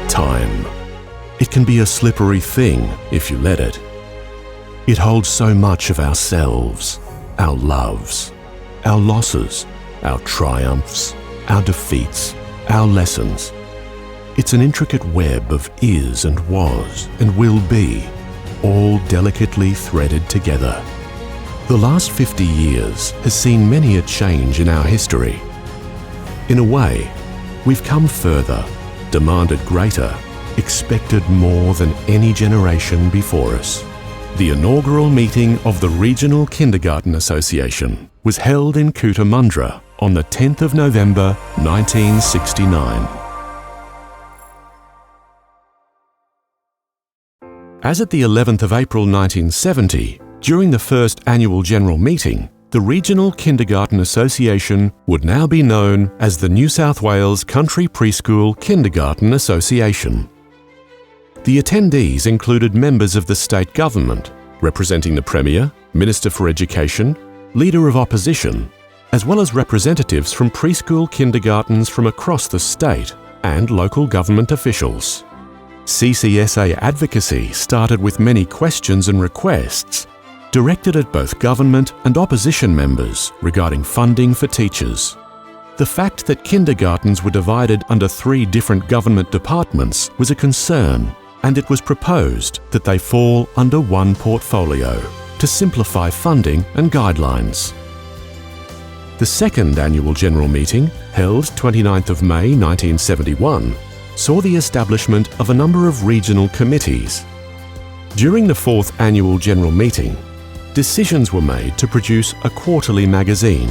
Time. It can be a slippery thing if you let it. It holds so much of ourselves, our loves, our losses, our triumphs, our defeats, our lessons. It's an intricate web of is and was and will be, all delicately threaded together. The last 50 years has seen many a change in our history. In a way, we've come further, demanded greater, expected more than any generation before us. The inaugural meeting of the Regional Kindergarten Association was held in Cootamundra on the 10th of November 1969. As at the 11th of April 1970, during the first annual general meeting, the Regional Kindergarten Association would now be known as the New South Wales Country Preschool Kindergarten Association. The attendees included members of the state government, representing the Premier, Minister for Education, Leader of Opposition, as well as representatives from preschool kindergartens from across the state and local government officials. CCSA advocacy started with many questions and requests directed at both government and opposition members regarding funding for teachers. The fact that kindergartens were divided under 3 different government departments was a concern, and it was proposed that they fall under one portfolio to simplify funding and guidelines. The second annual general meeting, held 29th of May 1971, saw the establishment of a number of regional committees. During the 4th annual general meeting, decisions were made to produce a quarterly magazine,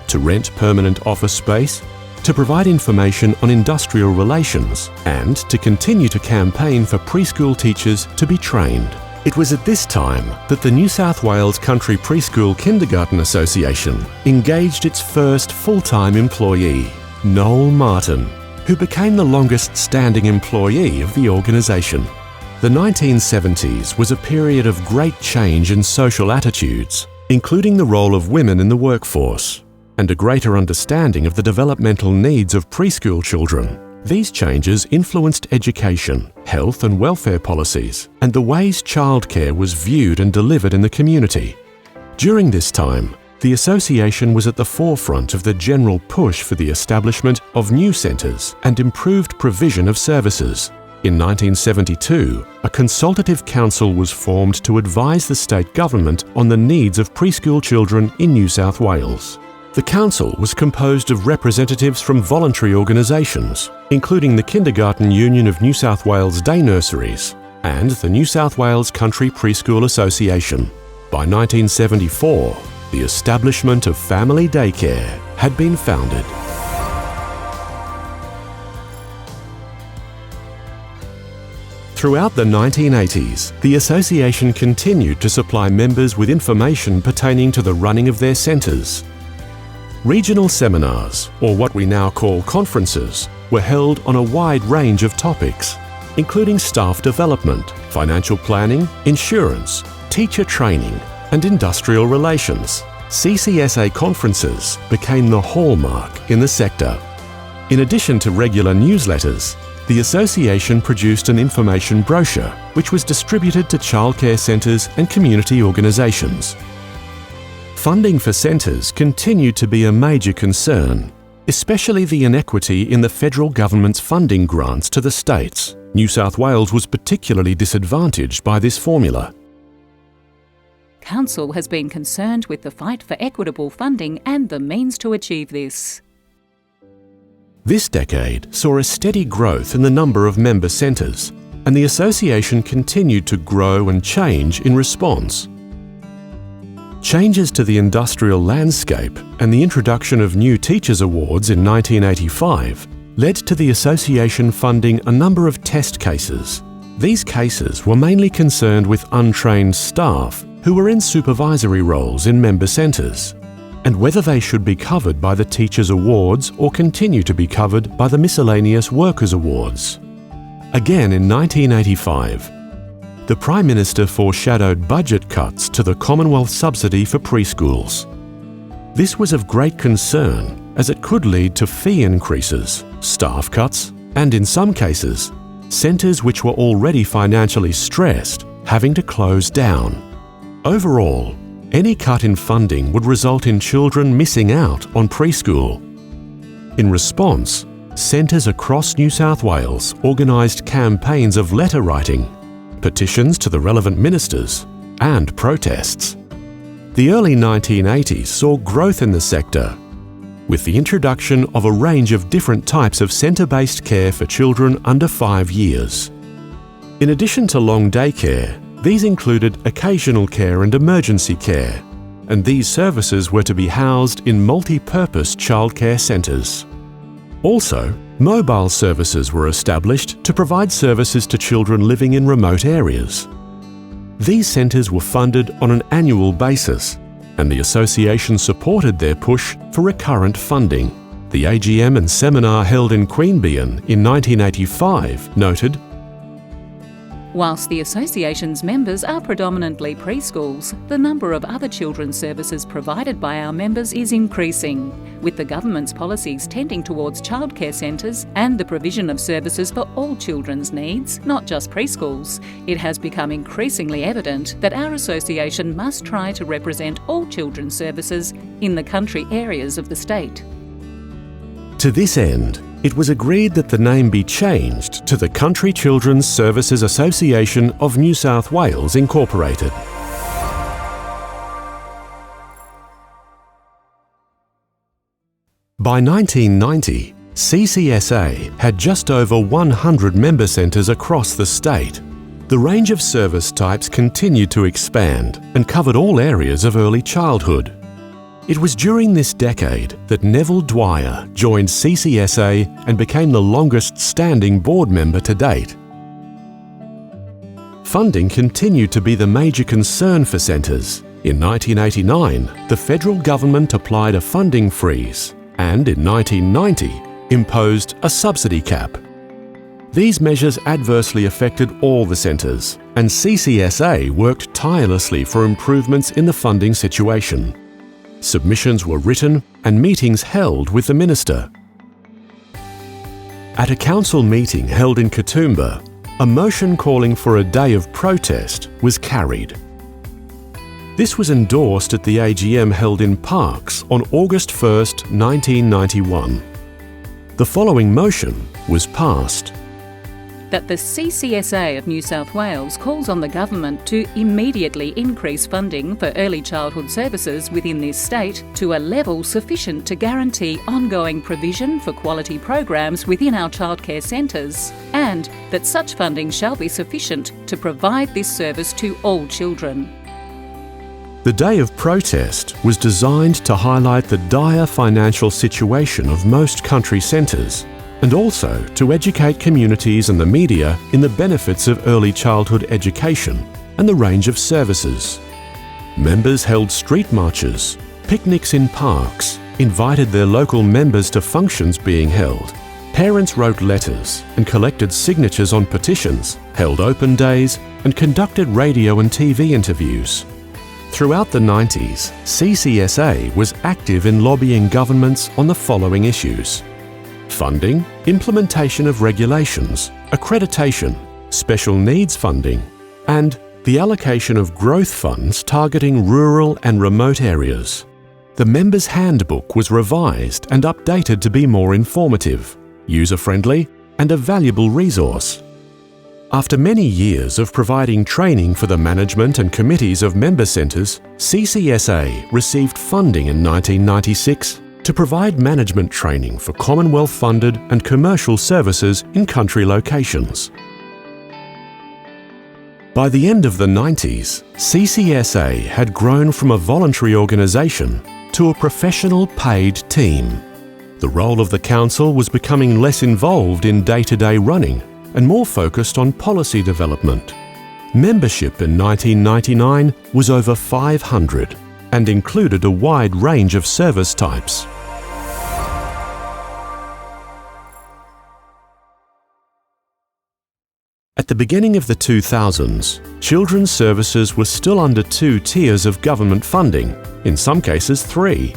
to rent permanent office space, to provide information on industrial relations, and to continue to campaign for preschool teachers to be trained. It was at this time that the New South Wales Country Preschool Kindergarten Association engaged its first full-time employee, Noel Martin, who became the longest-standing employee of the organisation. The 1970s was a period of great change in social attitudes, including the role of women in the workforce, and a greater understanding of the developmental needs of preschool children. These changes influenced education, health and welfare policies, and the ways childcare was viewed and delivered in the community. During this time, the association was at the forefront of the general push for the establishment of new centres and improved provision of services. In 1972, a consultative council was formed to advise the state government on the needs of preschool children in New South Wales. The council was composed of representatives from voluntary organisations, including the Kindergarten Union of New South Wales Day Nurseries and the New South Wales Country Preschool Association. By 1974, the establishment of family daycare had been founded. Throughout the 1980s, the association continued to supply members with information pertaining to the running of their centres. Regional seminars, or what we now call conferences, were held on a wide range of topics, including staff development, financial planning, insurance, teacher training, and industrial relations. CCSA conferences became the hallmark in the sector. In addition to regular newsletters, the association produced an information brochure which was distributed to childcare centres and community organisations. Funding for centres continued to be a major concern, especially the inequity in the federal government's funding grants to the states. New South Wales was particularly disadvantaged by this formula. Council has been concerned with the fight for equitable funding and the means to achieve this. This decade saw a steady growth in the number of member centres, and the association continued to grow and change in response. Changes to the industrial landscape and the introduction of new Teachers' Awards in 1985 led to the association funding a number of test cases, These cases were mainly concerned with untrained staff who were in supervisory roles in member centres, and whether they should be covered by the Teachers' Awards or continue to be covered by the Miscellaneous Workers' Awards. Again in 1985, the Prime Minister foreshadowed budget cuts to the Commonwealth subsidy for preschools. This was of great concern as it could lead to fee increases, staff cuts, and in some cases, centres which were already financially stressed having to close down. Overall, any cut in funding would result in children missing out on preschool. In response, centres across New South Wales organised campaigns of letter writing, petitions to the relevant ministers, and protests. The early 1980s saw growth in the sector, with the introduction of a range of different types of centre-based care for children under 5 years. In addition to long day care, these included occasional care and emergency care, and these services were to be housed in multi-purpose childcare centres. Also, mobile services were established to provide services to children living in remote areas. These centres were funded on an annual basis, and the association supported their push for recurrent funding. The AGM and seminar held in Queanbeyan in 1985 noted, "Whilst the association's members are predominantly preschools, the number of other children's services provided by our members is increasing, with the government's policies tending towards childcare centres and the provision of services for all children's needs, not just preschools. It has become increasingly evident that our association must try to represent all children's services in the country areas of the state." To this end, it was agreed that the name be changed to the Country Children's Services Association of New South Wales Incorporated. By 1990, CCSA had just over 100 member centres across the state. The range of service types continued to expand and covered all areas of early childhood. It was during this decade that Neville Dwyer joined CCSA and became the longest-standing board member to date. Funding continued to be the major concern for centres. In 1989, the federal government applied a funding freeze and in 1990 imposed a subsidy cap. These measures adversely affected all the centres, and CCSA worked tirelessly for improvements in the funding situation. Submissions were written and meetings held with the minister. At a council meeting held in Katoomba, a motion calling for a day of protest was carried. This was endorsed at the AGM held in Parkes on August 1, 1991. The following motion was passed. That the CCSA of New South Wales calls on the government to immediately increase funding for early childhood services within this state to a level sufficient to guarantee ongoing provision for quality programs within our childcare centres, and that such funding shall be sufficient to provide this service to all children. The Day of Protest was designed to highlight the dire financial situation of most country centres, and also to educate communities and the media in the benefits of early childhood education and the range of services. Members held street marches, picnics in parks, invited their local members to functions being held. Parents wrote letters and collected signatures on petitions, held open days, and conducted radio and TV interviews. Throughout the 90s, CCSA was active in lobbying governments on the following issues: funding, implementation of regulations, accreditation, special needs funding, and the allocation of growth funds targeting rural and remote areas. The Members' Handbook was revised and updated to be more informative, user-friendly, and a valuable resource. After many years of providing training for the management and committees of member centres, CCSA received funding in 1996 to provide management training for Commonwealth-funded and commercial services in country locations. By the end of the 90s, CCSA had grown from a voluntary organisation to a professional paid team. The role of the council was becoming less involved in day-to-day running, and more focused on policy development. Membership in 1999 was over 500 and included a wide range of service types. At the beginning of the 2000s, children's services were still under 2 tiers of government funding, in some cases 3.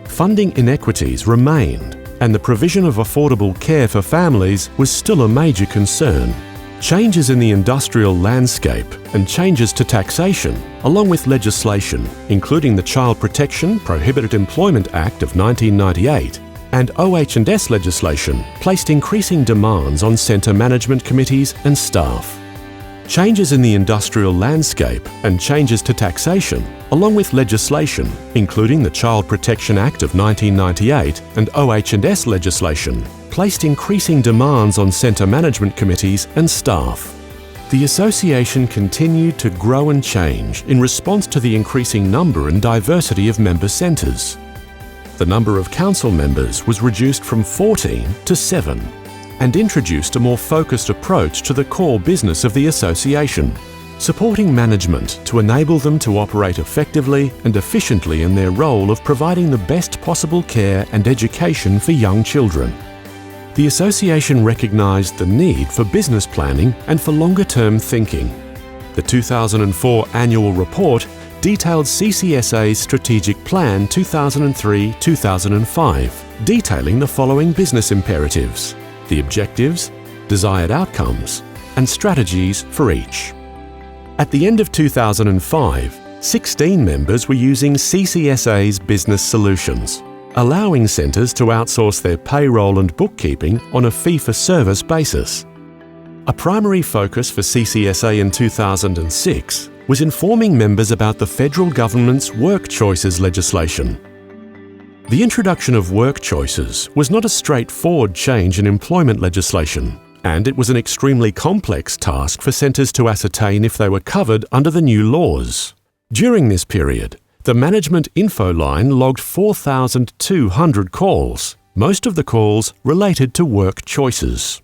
Funding inequities remained, and the provision of affordable care for families was still a major concern. Changes in the industrial landscape and changes to taxation, along with legislation, including the Child Protection Prohibited Employment Act of 1998, and OH&S legislation placed increasing demands on centre management committees and staff. Changes in the industrial landscape and changes to taxation, along with legislation, including the Child Protection Act of 1998 and OH&S legislation, placed increasing demands on centre management committees and staff. The association continued to grow and change in response to the increasing number and diversity of member centres. The number of council members was reduced from 14 to 7 and introduced a more focused approach to the core business of the association, supporting management to enable them to operate effectively and efficiently in their role of providing the best possible care and education for young children. The association recognised the need for business planning and for longer-term thinking. The 2004 annual report detailed CCSA's Strategic Plan 2003-2005, detailing the following business imperatives: the objectives, desired outcomes, and strategies for each. At the end of 2005, 16 members were using CCSA's business solutions, allowing centres to outsource their payroll and bookkeeping on a fee-for-service basis. A primary focus for CCSA in 2006 was informing members about the federal government's work choices legislation. The introduction of work choices was not a straightforward change in employment legislation, and it was an extremely complex task for centres to ascertain if they were covered under the new laws. During this period, the Management Info Line logged 4,200 calls, most of the calls related to work choices.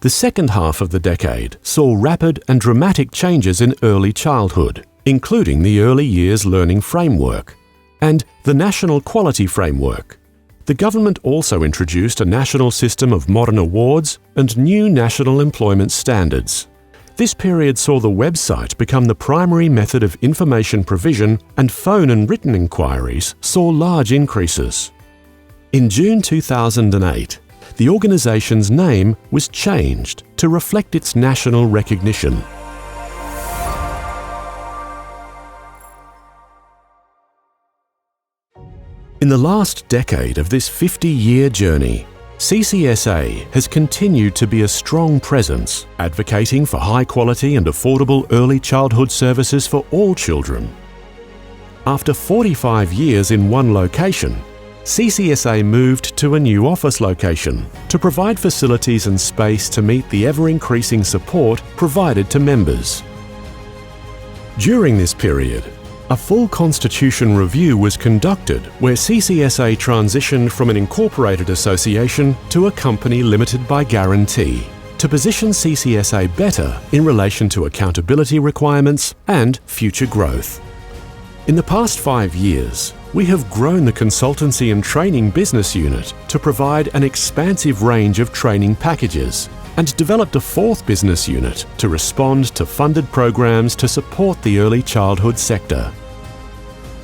The second half of the decade saw rapid and dramatic changes in early childhood, including the Early Years Learning Framework and the National Quality Framework. The government also introduced a national system of modern awards and new national employment standards. This period saw the website become the primary method of information provision, and phone and written inquiries saw large increases. In June 2008, the organisation's name was changed to reflect its national recognition. In the last decade of this 50-year journey, CCSA has continued to be a strong presence, advocating for high-quality and affordable early childhood services for all children. After 45 years in one location, CCSA moved to a new office location to provide facilities and space to meet the ever-increasing support provided to members. During this period, a full constitution review was conducted where CCSA transitioned from an incorporated association to a company limited by guarantee to position CCSA better in relation to accountability requirements and future growth. In the past 5 years, we have grown the consultancy and training business unit to provide an expansive range of training packages and developed a 4th business unit to respond to funded programs to support the early childhood sector.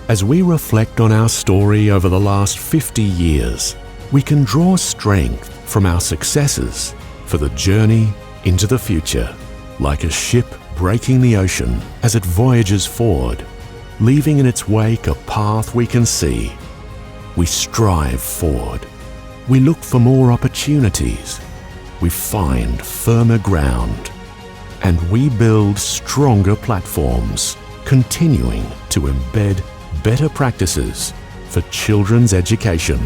As we reflect on our story over the last 50 years, we can draw strength from our successes for the journey into the future, like a ship breaking the ocean as it voyages forward, leaving in its wake a path we can see. We strive forward. We look for more opportunities. We find firmer ground. And we build stronger platforms, continuing to embed better practices for children's education.